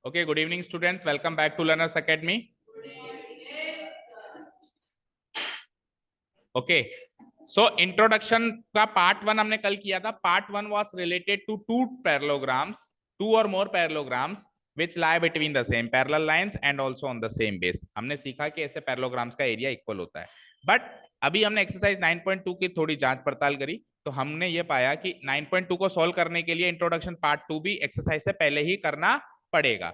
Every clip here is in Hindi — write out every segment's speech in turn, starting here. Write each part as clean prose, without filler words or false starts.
Okay, good evening students, welcome back to Learners Academy. Okay, so introduction का पार्ट 1 हमने कल किया था. Part 1 was related to two or more parallelograms which lie between the same parallel lines and also on the same base. हमने सीखा कि ऐसे parallelograms का एरिया इक्वल होता है. बट अभी हमने एक्सरसाइज 9.2 की थोड़ी जांच पड़ताल करी तो हमने ये पाया कि 9.2 को सॉल्व करने के लिए इंट्रोडक्शन पार्ट 2 भी एक्सरसाइज से पहले ही करना पड़ेगा.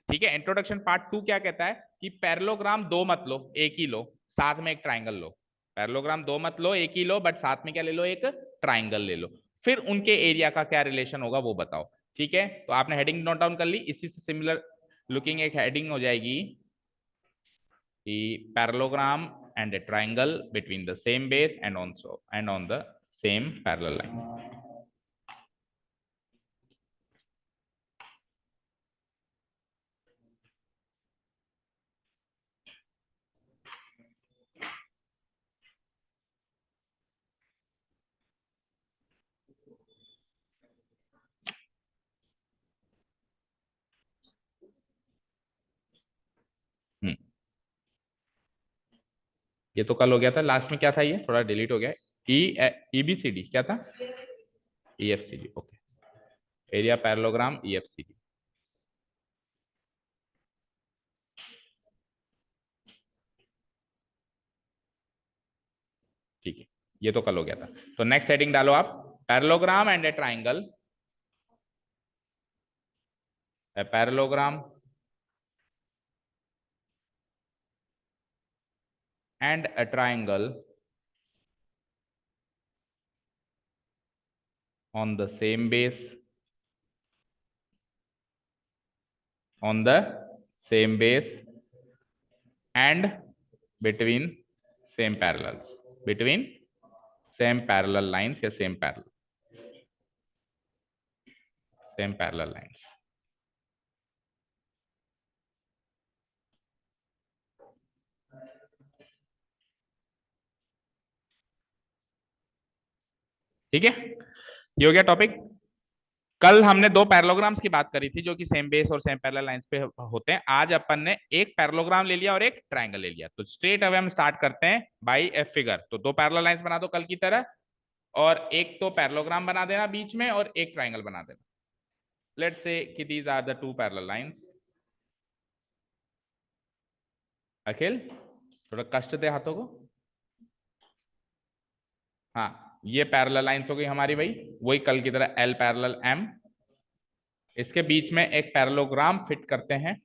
ठीक है, इंट्रोडक्शन पार्ट 2 क्या कहता है कि पैरेललोग्राम दो मत लो, एक ही लो, साथ में एक ट्राइंगल लो. पैरेललोग्राम दो मत लो, एक ही लो, बट साथ में क्या ले लो, एक ट्राइंगल ले लो. फिर उनके एरिया का क्या रिलेशन होगा वो बताओ. ठीक है, तो आपने हेडिंग नोट डाउन कर ली. इसी से सिमिलर लुकिंग एक हेडिंग हो जाएगी कि parallelogram and a triangle between the same base and on the same parallel line. ये तो कल हो गया था. लास्ट में क्या था, ये थोड़ा डिलीट हो गया. EBCD क्या था, EFCD. Okay, area parallelogram EFCD. ठीक है, ये तो कल हो गया था. तो नेक्स्ट हेडिंग डालो आप, parallelogram and A triangle. Parallelogram and a triangle on the same base and between same parallels, between same parallel lines या same parallel lines. ठीक है, ये हो गया टॉपिक. कल हमने दो पैरेललोग्राम्स की बात करी थी जो कि सेम बेस और सेम पैरेलल लाइंस पे होते हैं. आज अपन ने एक पैरेललोग्राम ले लिया और एक ट्राइंगल ले लिया. तो स्ट्रेट अवे हम स्टार्ट करते हैं बाय ए फिगर. तो दो पैरेलल लाइंस बना दो कल की तरह, और एक तो पैरेललोग्राम बना देना बीच में और एक ट्राइंगल बना देना. लेट्स से कि these are the two parallel lines. Akhil थोड़ा कष्ट दे हाथों को. हाँ, ये पैरेलल लाइंस हो गई हमारी भाई, वही कल की तरह L पैरेलल M. इसके बीच में एक पैरेललोग्राम फिट करते हैं.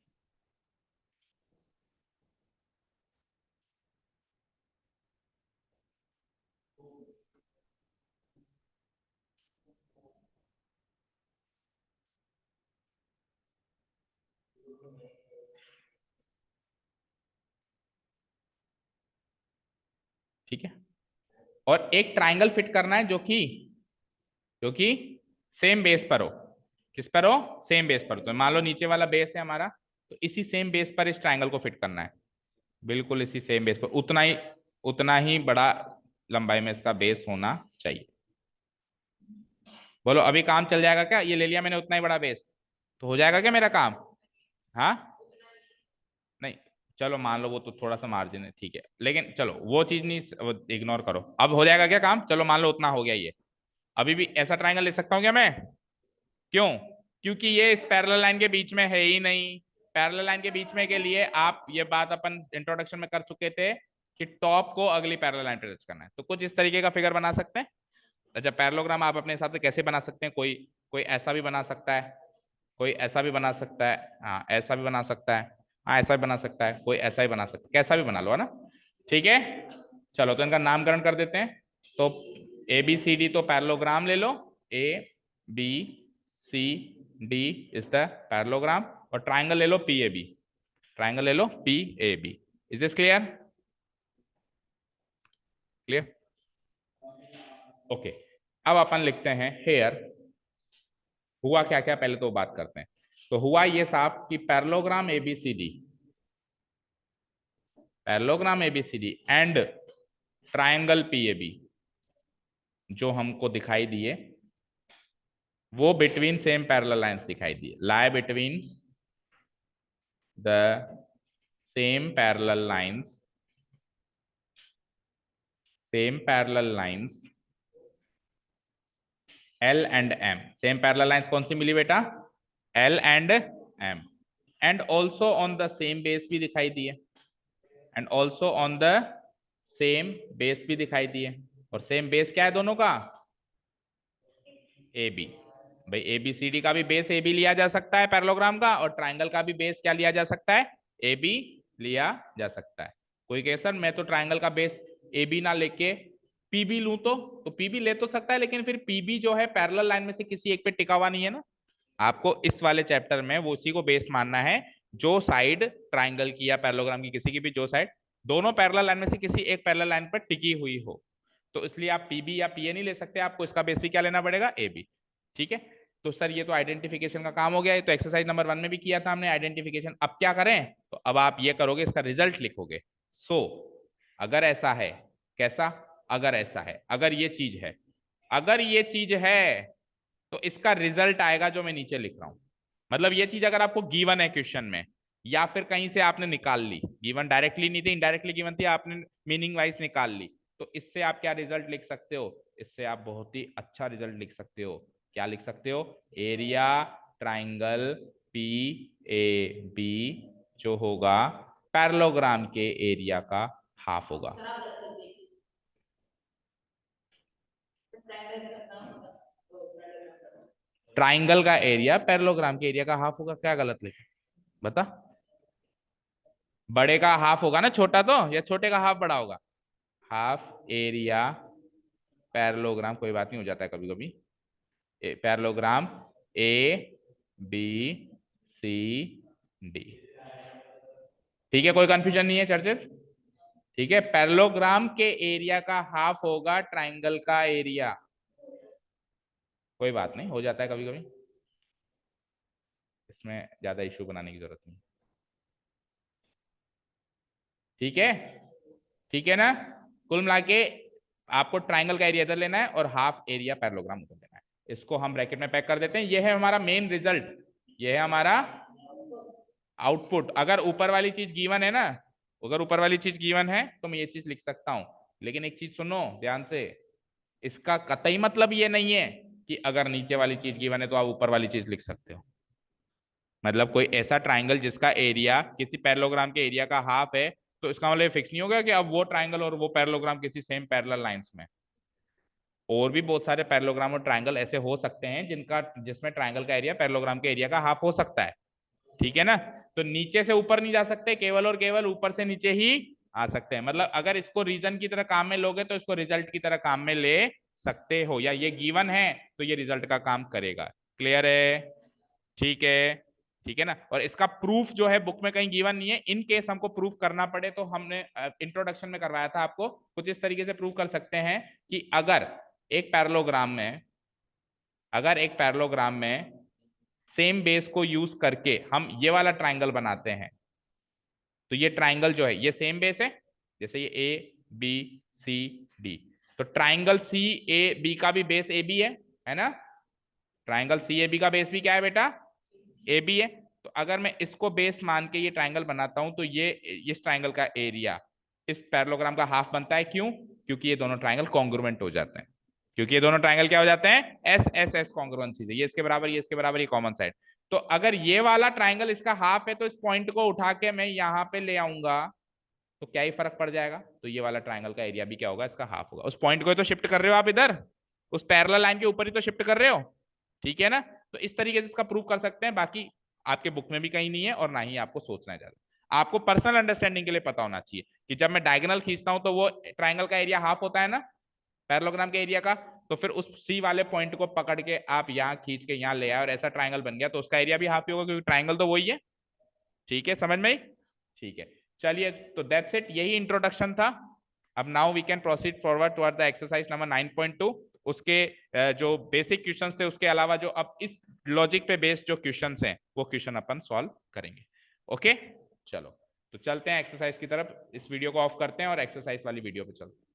ठीक है, और एक ट्राइंगल फिट करना है जो कि सेम बेस पर हो. किस पर हो, सेम बेस पर. तो मान लो नीचे वाला बेस है हमारा, तो इसी सेम बेस पर इस ट्राइंगल को फिट करना है. बिल्कुल इसी सेम बेस पर, उतना ही बड़ा लंबाई में इसका बेस होना चाहिए. बोलो अभी काम चल जाएगा क्या, ये ले लिया मैंने उतना ही बड़ा बेस, तो हो जाएगा क्या मेरा काम. हाँ, नहीं, चलो मान लो वो तो थोड़ा सा मार्जिन है, ठीक है, लेकिन चलो वो चीज नहीं, इग्नोर करो. अब हो जाएगा क्या काम, चलो मान लो उतना हो गया. ये अभी भी ऐसा ट्राइंगल ले सकता हूँ क्या मैं, क्यों, क्योंकि ये इस पैरेलल लाइन के बीच में है ही नहीं. पैरेलल लाइन के बीच में के लिए आप ये बात अपन इंट्रोडक्शन में कर चुके थे कि टॉप को अगली पैरेलल लाइन पे टच करना है. तो कुछ इस तरीके का फिगर बना सकते हैं. अच्छा, पैरेललोग्राम आप अपने हिसाब से कैसे बना सकते हैं, कोई कोई ऐसा भी बना सकता है, कोई ऐसा भी बना सकता है, हाँ ऐसा भी बना सकता है, हाँ ऐसा भी बना सकता है, कोई ऐसा भी बना सकता है, कैसा भी बना लो, है ना. ठीक है, चलो तो इनका नामकरण कर देते हैं. तो ABCD तो पैरेललोग्राम ले लो, ABCD इज द पैरेललोग्राम. और ट्राइंगल ले लो PAB, ट्राइंगल ले लो PAB. Is this clear, clear. Okay, अब अपन लिखते हैं हेयर. हुआ क्या क्या पहले तो बात करते हैं. तो हुआ ये साहब कि parallelogram ABCD and triangle PAB जो हमको दिखाई दिए वो बिटवीन सेम पैरेलल लाइंस दिखाई दिए, lie between the same parallel lines L and M. Same parallel lines कौन सी मिली बेटा? L and M. And also on the same base भी दिखाई दिए, and also on the same base भी दिखाई दिए। और सेम बेस क्या है दोनों का? A B. भाई ए बी सी डी का भी बेस ए बी लिया जा सकता है पैरेललोग्राम का, और ट्राइंगल का भी बेस क्या लिया जा सकता है? ए बी लिया जा सकता है। कोई कहे सर मैं तो ट्राइंगल का बेस ए बी ना लेके पीबी लूं, तो पीबी ले तो सकता है, लेकिन फिर पीबी जो है पैरेलल लाइन में से किसी एक पे टिका हुआ नहीं है ना। आपको इस वाले चैप्टर में वो उसी को बेस मानना है जो साइड ट्राइंगल की या पैरेललोग्राम की किसी की भी जो साइड दोनों पैरेलल लाइन में से किसी एक पैरेलल लाइन पर टिकी हुई हो। तो इसलिए आप पीबी या पीए नहीं ले सकते, आपको इसका बेस भी क्या लेना पड़ेगा? A B. ठीक है, तो सर ये तो आइडेंटिफिकेशन का काम हो गया है, तो एक्सरसाइज नंबर 1 में भी किया था हमने आइडेंटिफिकेशन। अब क्या करें? तो अब आप ये करोगे, इसका रिजल्ट लिखोगे। सो अगर ऐसा है, कैसा? अगर ऐसा है, अगर ये चीज है, अगर ये चीज है तो इसका रिजल्ट आएगा जो मैं नीचे लिख रहा हूं। मतलब ये चीज अगर आपको गिवन है क्वेश्चन में, या फिर कहीं से आपने निकाल ली, गिवन डायरेक्टली नहीं थी, इनडायरेक्टली गिवन थी, आपने मीनिंग वाइज निकाल ली, तो इससे आप क्या रिजल्ट लिख सकते हो? इससे आप बहुत ही अच्छा रिजल्ट लिख सकते हो। क्या लिख सकते हो? Area triangle P A B जो होगा पैरेललोग्राम के एरिया का हाफ होगा। ट्राइंगल का एरिया पैरेललोग्राम के एरिया का हाफ होगा। क्या गलत लिखा? बता। बड़े का हाफ होगा ना, छोटा तो, या छोटे का हाफ बड़ा होगा? हाफ एरिया पैरेललोग्राम, कोई बात नहीं, हो जाता है कभी कभी, parallelogram A B C D. ठीक है, कोई कंफ्यूजन नहीं है चर्चित? ठीक है, पैरेललोग्राम के एरिया का हाफ होगा ट्राइंगल का एरिया। कोई बात नहीं, हो जाता है कभी कभी, इसमें ज्यादा इश्यू बनाने की जरूरत नहीं। ठीक है, ठीक है ना? कुल मिला के आपको ट्राइंगल का एरिया इधर लेना है और हाफ एरिया पैरेललोग्राम उधर लेना है। इसको हम ब्रैकेट में पैक कर देते हैं। ये है हमारा मेन रिजल्ट, ये है हमारा आउटपुट। अगर ऊपर वाली चीज गिवन है ना, अगर ऊपर वाली चीज गिवन है तो मैं ये चीज लिख सकता हूं। लेकिन एक चीज सुनो ध्यान से, इसका कतई मतलब ये नहीं है कि अगर नीचे वाली चीज गिवन है तो आप ऊपर वाली चीज लिख सकते हो। मतलब कोई ऐसा ट्राइंगल जिसका एरिया किसी पैरेललोग्राम के एरिया का हाफ है, तो इसका मतलब फिक्स नहीं होगा कि अब वो ट्राइंगल और वो पैरेललोग्राम किसी सेम पैरेलल लाइंस में। और भी बहुत सारे पैरेललोग्राम और ट्राइंगल ऐसे हो सकते हैं जिसमें ट्राइंगल का एरिया पैरेललोग्राम के एरिया का हाफ हो सकता है। ठीक है ना? तो नीचे से ऊपर नहीं जा सकते, केवल और केवल ऊपर से नीचे ही आ सकते हैं। मतलब अगर इसको रीजन की तरह काम में लोगे तो इसको रिजल्ट की तरह काम में ले सकते हो, या ये गिवन है तो ये रिजल्ट का काम करेगा। क्लियर है? ठीक है, ठीक है ना? और इसका प्रूफ जो है बुक में कहीं गिवन नहीं है। इन केस हमको प्रूफ करना पड़े तो हमने इंट्रोडक्शन में करवाया था आपको, कुछ इस तरीके से प्रूफ कर सकते हैं कि अगर एक पैरेललोग्राम में सेम बेस को यूज करके हम ये वाला ट्राइंगल बनाते हैं, तो ये ट्राइंगल जो है ये सेम बेस है, जैसे ये ए बी सी डी, तो ट्राइंगल सी ए बी का भी बेस ए बी है ना? ट्राइंगल सी ए बी का बेस भी क्या है बेटा? ए बी है। तो अगर मैं इसको बेस मान के ये ट्राइंगल बनाता हूं तो ये इस ट्राइंगल का एरिया इस पैरेललोग्राम का हाफ बनता है। क्यों? क्योंकि ये दोनों ट्राइंगल कॉन्ग्रुएंट हो जाते हैं। क्योंकि ये दोनों ट्राइंगल क्या हो जाते हैं? एस एस एस कॉन्ग्रुएंसी से, ये इसके बराबर, ये इसके बराबर, ये कॉमन साइड। तो अगर ये वाला ट्राइंगल इसका हाफ है तो इस पॉइंट को उठा के मैं यहाँ पे ले आऊंगा तो क्या ही फर्क पड़ जाएगा? तो ये वाला ट्राइंगल का एरिया भी क्या होगा? इसका हाफ होगा। उस पॉइंट को तो शिफ्ट कर रहे हो आप इधर, उस पैरेलल लाइन के ऊपर ही तो शिफ्ट कर रहे हो। ठीक है ना? तो इस तरीके से इसका प्रूव कर सकते हैं। बाकी आपके बुक में भी कहीं नहीं है और ना ही आपको सोचना है ज्यादा। आपको पर्सनल अंडरस्टैंडिंग के लिए पता होना चाहिए कि जब मैं डायगोनल खींचता हूं तो वो ट्राइंगल का एरिया हाफ होता है ना पैरेललोग्राम के एरिया का, तो फिर उस सी वाले पॉइंट को पकड़ के आप यहाँ खींच के यहाँ ले आए और ऐसा ट्राइंगल बन गया तो उसका एरिया भी हाफ ही होगा, क्योंकि ट्राइंगल तो वही है। ठीक है, समझ में? ठीक है, चलिए, तो दैट्स इट, यही इंट्रोडक्शन था। अब now we can proceed forward toward the exercise number 9.2। उसके जो बेसिक क्वेश्चंस थे उसके अलावा जो अब इस लॉजिक पे बेस्ड जो क्वेश्चंस हैं वो क्वेश्चन अपन सॉल्व करेंगे। ओके, चलो तो चलते हैं एक्सरसाइज की तरफ। इस वीडियो को ऑफ करते हैं और एक्सरसाइज वाली वीडियो पे चलते हैं।